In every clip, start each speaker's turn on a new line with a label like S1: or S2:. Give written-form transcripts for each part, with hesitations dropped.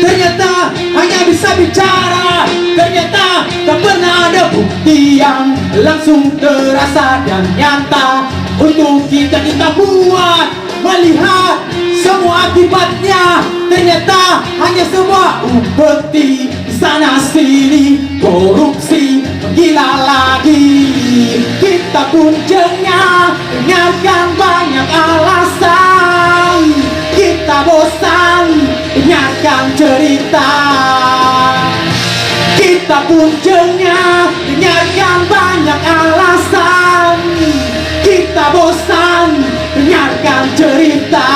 S1: Ternyata hanya bisa bicara, ternyata tak pernah ada bukti yang langsung terasa dan nyata untuk kita buat melihat semua akibatnya. Ternyata hanya sebuah upeti sana sini, korupsi gila lagi. Kita pun jengah dengarkan banyak alasan, kita bosan dengarkan cerita. Kita pun jengah dengarkan banyak alasan, kita bosan dengarkan cerita.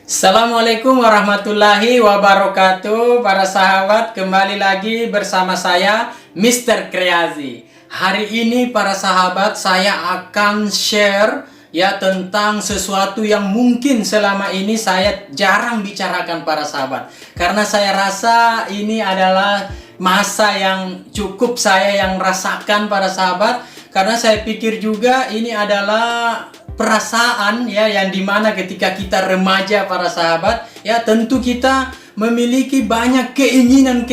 S2: Assalamualaikum warahmatullahi wabarakatuh. Para sahabat, kembali lagi bersama saya Mr. Kreasi. Hari ini para sahabat, saya akan share ya tentang sesuatu yang mungkin selama ini saya jarang bicarakan para sahabat. Karena saya rasa ini adalah masa yang cukup saya yang rasakan para sahabat. Karena saya pikir juga ini adalah perasaan ya yang dimana ketika kita remaja para sahabat ya, tentu kita memiliki banyak keinginan,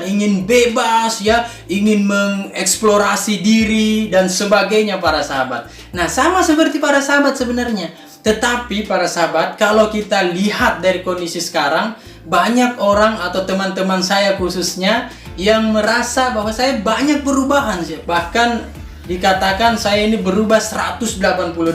S2: ingin bebas ya, ingin mengeksplorasi diri dan sebagainya para sahabat. Nah, sama seperti para sahabat sebenarnya. Tetapi para sahabat, kalau kita lihat dari kondisi sekarang, banyak orang atau teman-teman saya khususnya yang merasa bahwa saya banyak perubahan sih. Bahkan dikatakan saya ini berubah 180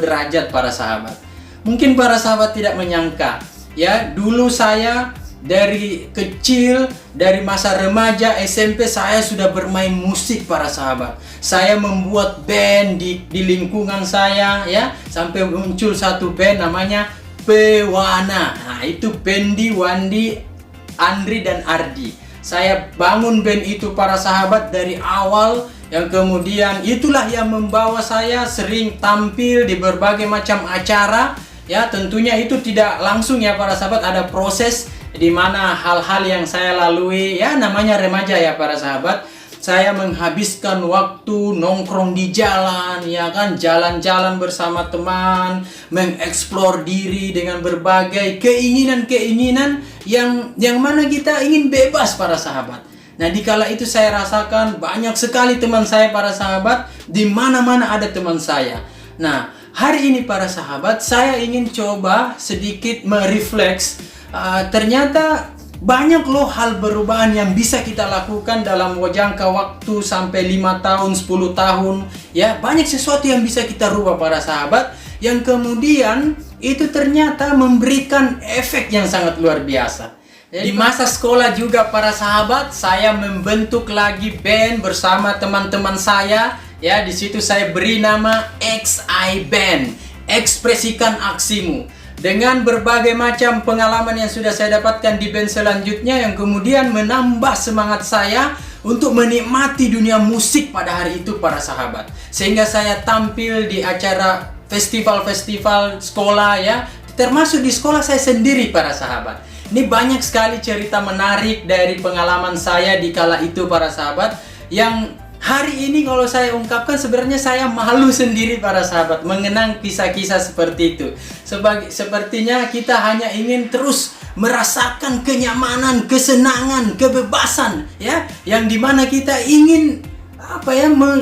S2: derajat para sahabat. Mungkin para sahabat tidak menyangka ya, dulu saya dari kecil, dari masa remaja SMP saya sudah bermain musik para sahabat. Saya membuat band di lingkungan saya ya, sampai muncul satu band namanya Pewana. Nah, itu Pendi, Wandi, Andri dan Ardi. Saya bangun band itu para sahabat dari awal, yang kemudian itulah yang membawa saya sering tampil di berbagai macam acara ya. Tentunya itu tidak langsung ya para sahabat, ada proses di mana hal-hal yang saya lalui ya, namanya remaja ya para sahabat. Saya menghabiskan waktu nongkrong di jalan ya kan, jalan-jalan bersama teman, mengeksplor diri dengan berbagai keinginan yang mana kita ingin bebas para sahabat. Nah, dikala itu saya rasakan banyak sekali teman saya para sahabat, di mana-mana ada teman saya. Nah, hari ini para sahabat, saya ingin coba sedikit merefleks. Ternyata banyak loh hal perubahan yang bisa kita lakukan dalam jangka waktu sampai 5 tahun, 10 tahun. Ya, banyak sesuatu yang bisa kita rubah para sahabat, yang kemudian itu ternyata memberikan efek yang sangat luar biasa. Di masa sekolah juga para sahabat, saya membentuk lagi band bersama teman-teman saya ya. Di situ saya beri nama XI Band, ekspresikan aksimu. Dengan berbagai macam pengalaman yang sudah saya dapatkan di band selanjutnya, yang kemudian menambah semangat saya untuk menikmati dunia musik pada hari itu para sahabat. Sehingga saya tampil di acara festival-festival sekolah ya, termasuk di sekolah saya sendiri para sahabat. Ini banyak sekali cerita menarik dari pengalaman saya di kala itu para sahabat, yang hari ini kalau saya ungkapkan sebenarnya saya malu sendiri para sahabat mengenang kisah-kisah seperti itu. Sepertinya kita hanya ingin terus merasakan kenyamanan, kesenangan, kebebasan ya, yang dimana kita ingin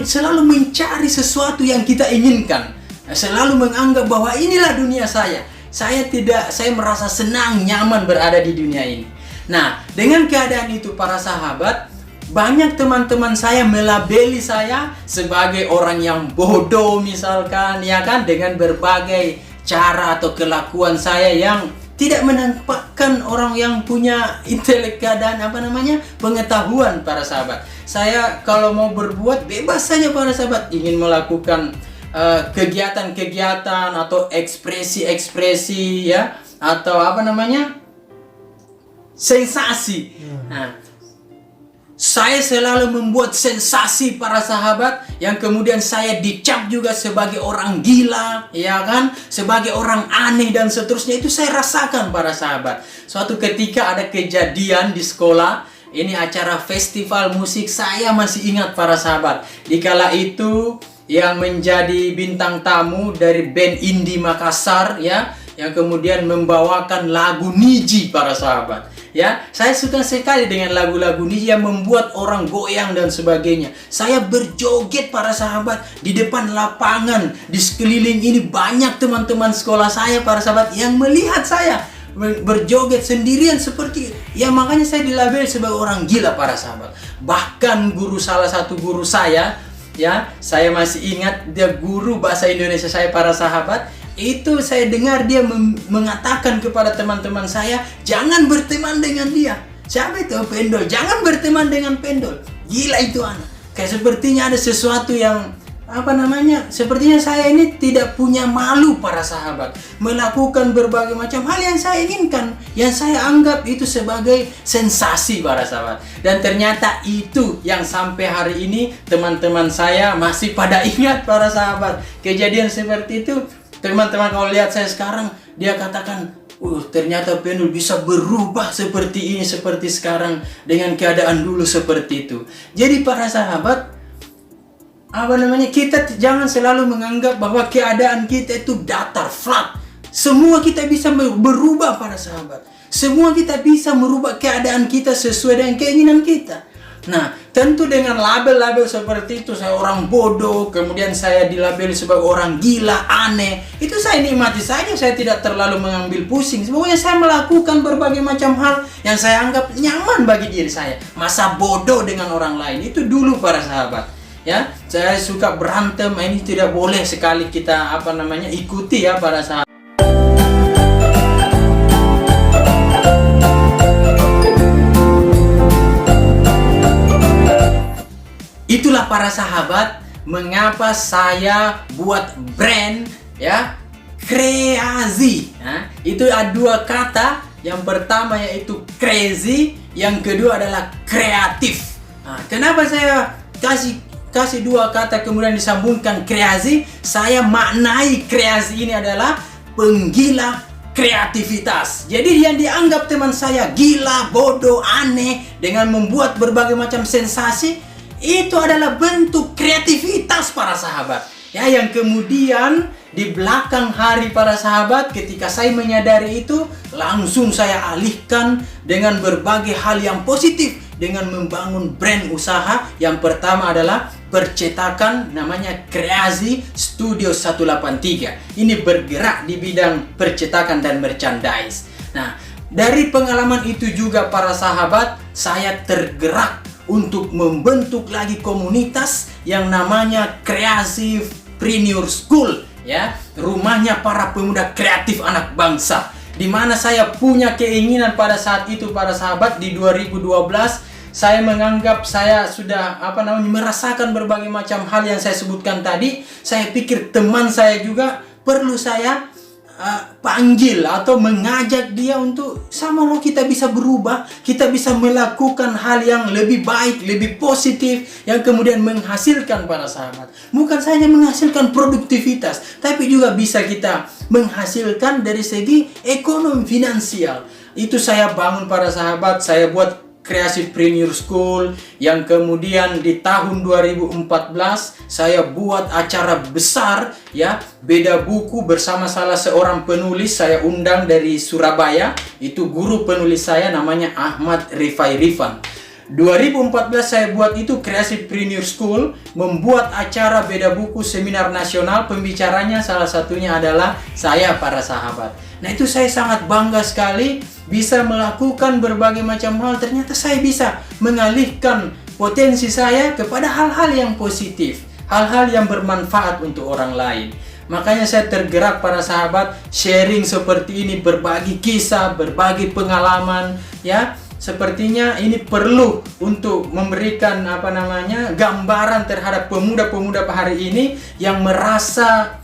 S2: selalu mencari sesuatu yang kita inginkan, selalu menganggap bahwa inilah dunia saya. Saya merasa senang, nyaman berada di dunia ini. Nah, dengan keadaan itu para sahabat, banyak teman-teman saya melabeli saya sebagai orang yang bodoh misalkan, ya kan, dengan berbagai cara atau kelakuan saya yang tidak menampakkan orang yang punya intelek dan pengetahuan para sahabat. Saya kalau mau berbuat bebas saja para sahabat, ingin melakukan kegiatan-kegiatan atau ekspresi-ekspresi ya, atau sensasi. Nah, saya selalu membuat sensasi para sahabat, yang kemudian saya dicap juga sebagai orang gila, ya kan, sebagai orang aneh dan seterusnya. Itu saya rasakan para sahabat. Suatu ketika ada kejadian di sekolah, ini acara festival musik, saya masih ingat para sahabat. Dikala itu yang menjadi bintang tamu dari band indie Makassar ya, yang kemudian membawakan lagu Niji para sahabat. Ya, saya suka sekali dengan lagu-lagu Niji yang membuat orang goyang dan sebagainya. Saya berjoget para sahabat di depan lapangan, di sekeliling ini banyak teman-teman sekolah saya para sahabat yang melihat saya berjoget sendirian seperti ya, makanya saya dilabel sebagai orang gila para sahabat. Bahkan salah satu guru saya ya, saya masih ingat, dia guru bahasa Indonesia saya para sahabat. Itu saya dengar dia mengatakan kepada teman-teman saya, jangan berteman dengan dia. Siapa itu? Pendol. Jangan berteman dengan pendol. Gila itu anak. Kayak sepertinya ada sesuatu yang sepertinya saya ini tidak punya malu para sahabat, melakukan berbagai macam hal yang saya inginkan, yang saya anggap itu sebagai sensasi para sahabat. Dan ternyata itu yang sampai hari ini teman-teman saya masih pada ingat para sahabat. Kejadian seperti itu, teman-teman kalau lihat saya sekarang, dia katakan, ternyata Pendul bisa berubah seperti ini, seperti sekarang, dengan keadaan dulu seperti itu. Jadi para sahabat, kita jangan selalu menganggap bahwa keadaan kita itu datar, flat. Semua kita bisa berubah para sahabat. Semua kita bisa merubah keadaan kita sesuai dengan keinginan kita. Nah, tentu dengan label-label seperti itu, saya orang bodoh, kemudian saya dilabeli sebagai orang gila, aneh, itu saya nikmati saja, saya tidak terlalu mengambil pusing. Pokoknya saya melakukan berbagai macam hal yang saya anggap nyaman bagi diri saya. Masa bodoh dengan orang lain, itu dulu para sahabat. Ya, saya suka berantem, ini tidak boleh sekali kita ikuti ya para sahabat. Itulah para sahabat, mengapa saya buat brand ya, Kreazi. Nah, itu ada dua kata. Yang pertama yaitu crazy, yang kedua adalah kreatif. Nah, kenapa saya kasih dua kata kemudian disambungkan Kreazi? Saya maknai Kreazi ini adalah penggila kreativitas. Jadi yang dianggap teman saya gila, bodoh, aneh dengan membuat berbagai macam sensasi, itu adalah bentuk kreativitas para sahabat. Ya, yang kemudian di belakang hari para sahabat, ketika saya menyadari itu, langsung saya alihkan dengan berbagai hal yang positif, dengan membangun brand usaha. Yang pertama adalah percetakan, namanya Kreazi Studio 183. Ini bergerak di bidang percetakan dan merchandise. Nah, dari pengalaman itu juga para sahabat, saya tergerak untuk membentuk lagi komunitas yang namanya Creativepreneur School ya, rumahnya para pemuda kreatif anak bangsa, di mana saya punya keinginan pada saat itu para sahabat. Di 2012 saya menganggap saya sudah merasakan berbagai macam hal yang saya sebutkan tadi. Saya pikir teman saya juga perlu saya panggil atau mengajak dia untuk sama loh, kita bisa berubah, kita bisa melakukan hal yang lebih baik, lebih positif, yang kemudian menghasilkan para sahabat. Bukan saja menghasilkan produktivitas, tapi juga bisa kita menghasilkan dari segi ekonomi finansial. Itu saya bangun para sahabat, saya buat Creativepreneur School, yang kemudian di tahun 2014 saya buat acara besar ya, beda buku bersama salah seorang penulis saya undang dari Surabaya. Itu guru penulis saya, namanya Ahmad Rifai Rifan. 2014 saya buat itu Creativepreneur School, membuat acara beda buku seminar nasional. Pembicaranya salah satunya adalah saya para sahabat. Nah, itu saya sangat bangga sekali bisa melakukan berbagai macam hal, ternyata saya bisa mengalihkan potensi saya kepada hal-hal yang positif, hal-hal yang bermanfaat untuk orang lain. Makanya saya tergerak para sahabat, sharing seperti ini, berbagi kisah, berbagi pengalaman, ya. Sepertinya ini perlu untuk memberikan gambaran terhadap pemuda-pemuda hari ini yang merasa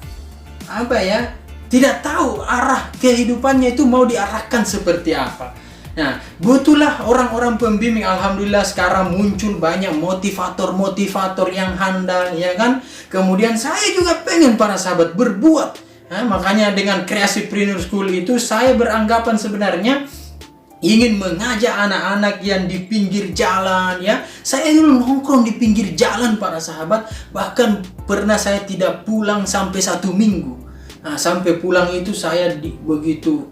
S2: tidak tahu arah kehidupannya itu mau diarahkan seperti apa. Nah, butuhlah orang-orang pembimbing. Alhamdulillah sekarang muncul banyak motivator-motivator yang handal, ya kan? Kemudian saya juga pengen para sahabat berbuat. Nah, makanya dengan Kreasipreneur School itu saya beranggapan sebenarnya ingin mengajak anak-anak yang di pinggir jalan, ya. Saya dulu nongkrong di pinggir jalan para sahabat, bahkan pernah saya tidak pulang sampai 1 minggu. Nah, sampai pulang itu saya begitu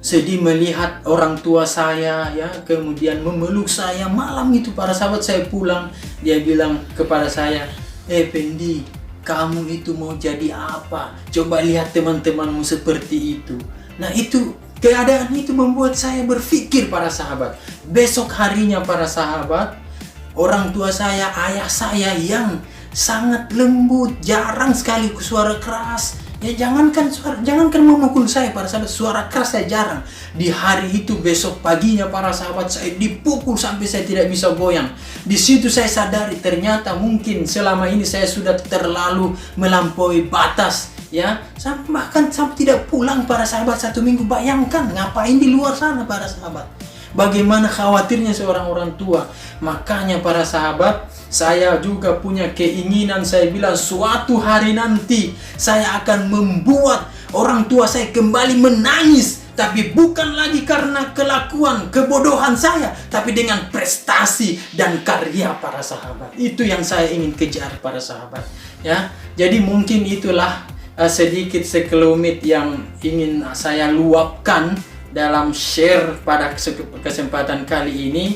S2: sedih melihat orang tua saya, ya, kemudian memeluk saya. Malam itu para sahabat saya pulang, dia bilang kepada saya, Pendi, kamu itu mau jadi apa? Coba lihat teman-temanmu seperti itu. Nah, itu keadaan itu membuat saya berpikir para sahabat. Besok harinya para sahabat, orang tua saya, ayah saya yang sangat lembut, jarang sekali suara keras. Ya jangankan memukul saya para sahabat, suara keras saya jarang. Di hari itu besok paginya para sahabat saya dipukul sampai saya tidak bisa goyang. Di situ saya sadari ternyata mungkin selama ini saya sudah terlalu melampaui batas, ya. Bahkan sampai tidak pulang para sahabat 1 minggu. Bayangkan ngapain di luar sana para sahabat. Bagaimana khawatirnya seorang orang tua. Makanya para sahabat, saya juga punya keinginan, saya bilang suatu hari nanti saya akan membuat orang tua saya kembali menangis. Tapi bukan lagi karena kelakuan, kebodohan saya, tapi dengan prestasi dan karya para sahabat. Itu yang saya ingin kejar para sahabat, ya. Jadi mungkin itulah sedikit sekelumit yang ingin saya luapkan dalam share pada kesempatan kali ini.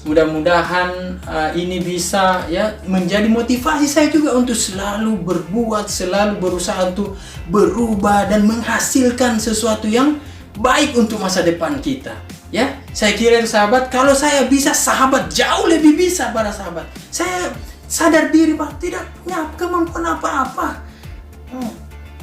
S2: Mudah-mudahan ini bisa, ya, menjadi motivasi saya juga untuk selalu berbuat, selalu berusaha untuk berubah dan menghasilkan sesuatu yang baik untuk masa depan kita, ya. Saya kira sahabat, kalau saya bisa, sahabat jauh lebih bisa para sahabat. Saya sadar diri bahwa tidak punya kemampuan apa-apa.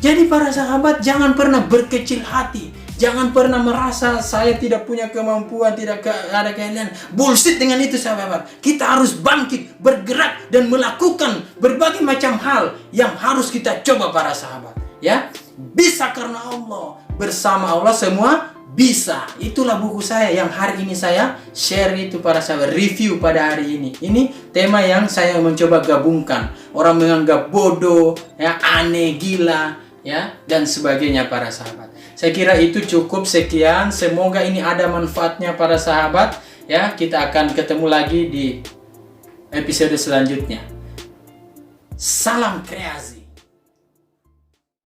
S2: Jadi para sahabat, jangan pernah berkecil hati. Jangan pernah merasa saya tidak punya kemampuan, tidak ada keahlian. Bullshit dengan itu sahabat. Kita harus bangkit, bergerak dan melakukan berbagai macam hal yang harus kita coba para sahabat, ya. Bisa karena Allah, bersama Allah semua bisa. Itulah buku saya yang hari ini saya share itu para sahabat, review pada hari ini. Ini tema yang saya mencoba gabungkan. Orang menganggap bodoh, ya, aneh, gila, ya, dan sebagainya para sahabat. Saya kira itu cukup sekian. Semoga ini ada manfaatnya para sahabat, ya. Kita akan ketemu lagi di episode selanjutnya. Salam kreasi.